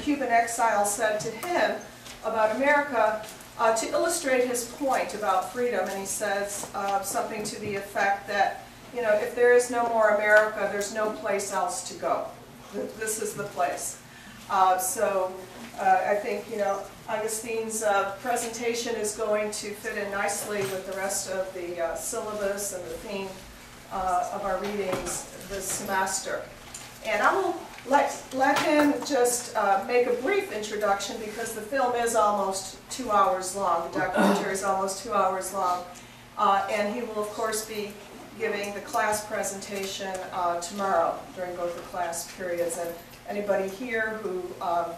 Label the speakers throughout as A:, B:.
A: Cuban exile said to him about America to illustrate his point about freedom. And he says something to the effect that, you know, if there is no more America, there's no place else to go. This is the place. I think, you know, Augustine's presentation is going to fit in nicely with the rest of the syllabus and the theme of our readings this semester. And I will let him just make a brief introduction because the film is almost 2 hours long. The documentary is almost 2 hours long. And he will, of course, be giving the class presentation tomorrow during both the class periods. And anybody here who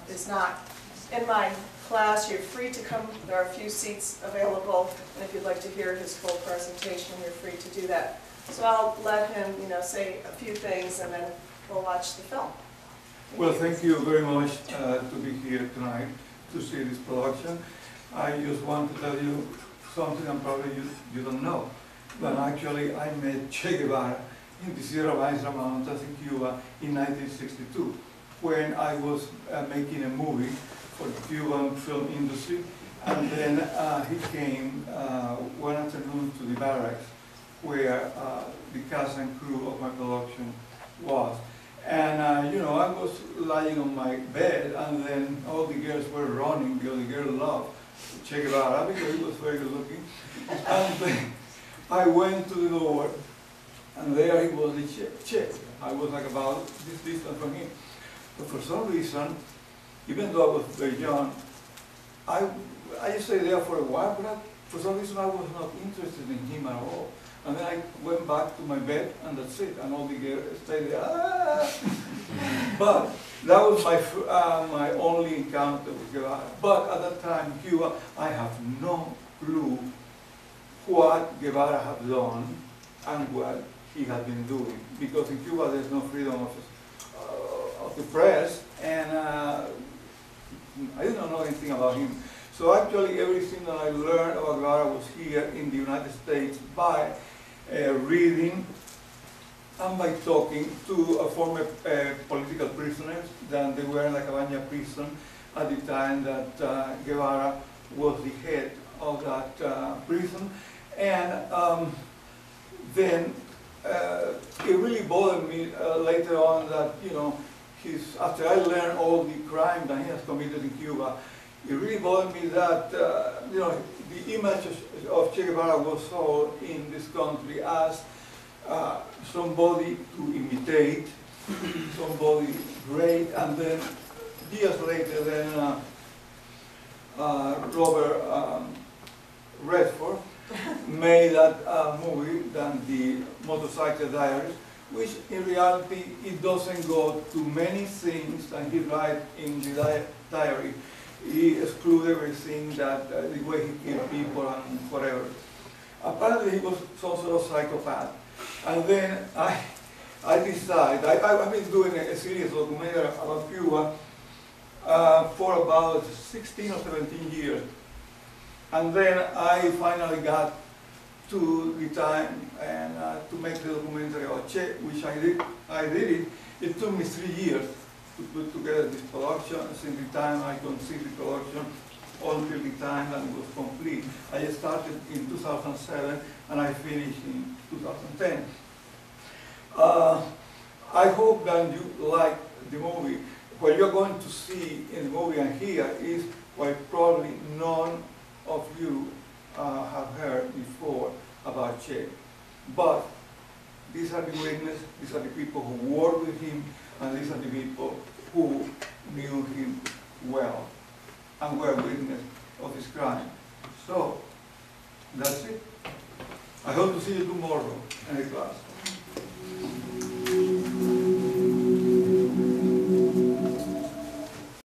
A: is not in my class, you're free to come. There are a few seats available, and if you'd like to hear his full presentation, you're free to do that. So I'll let him, you know, say a few things, and then we'll watch the film.
B: Thank you very much to be here tonight to see this production. I just want to tell you something and probably you don't know. But actually, I met Che Guevara in the Sierra Maestra Mountains in Cuba in 1962 when I was making a movie for the Cuban film industry. And then he came one afternoon to the barracks where the cast and crew of my production was. And you know, I was lying on my bed, and then all the girls were running because the girls loved Che Guevara because he was very good looking. And then I went to the door, and there he was, the Che. I was like about this distance from him. But for some reason, even though I was very young, I just stayed there for a while, but for some reason I was not interested in him at all. And then I went back to my bed, and that's it. And all the girls stayed there. Ah! But that was my only encounter with Guevara. But at that time in Cuba, I have no clue what Guevara had done and what he had been doing. Because in Cuba there's no freedom of the press, and I didn't know anything about him. So actually everything that I learned about Guevara was here in the United States by reading and by talking to former political prisoners. Then they were in La Cabaña prison at the time that Guevara was the head of that prison. And then it really bothered me later on that, you know, after I learned all the crime that he has committed in Cuba, it really bothered me that, you know, the image of Che Guevara was sold in this country as somebody to imitate, somebody great, and then years later, then Robert Redford made that movie, than the Motorcycle Diaries, which in reality it doesn't go to many things that he writes in the diary. He excluded everything that the way he killed people and whatever. Apparently he was some sort of psychopath. And then I decided, I've been doing a series of documentary about Cuba for about 16 or 17 years. And then I finally got to the time and to make the documentary about Che, which I did it. It took me 3 years to put together this production, since the time I conceived the production until the time that it was complete. I started in 2007 and I finished in 2010. I hope that you like the movie. What you're going to see in the movie and here is what probably none of you have heard before about Che. But these are the witnesses, these are the people who worked with him, and these are the people who knew him well and were witnesses of his crime. So, that's it. I hope to see you tomorrow in the class.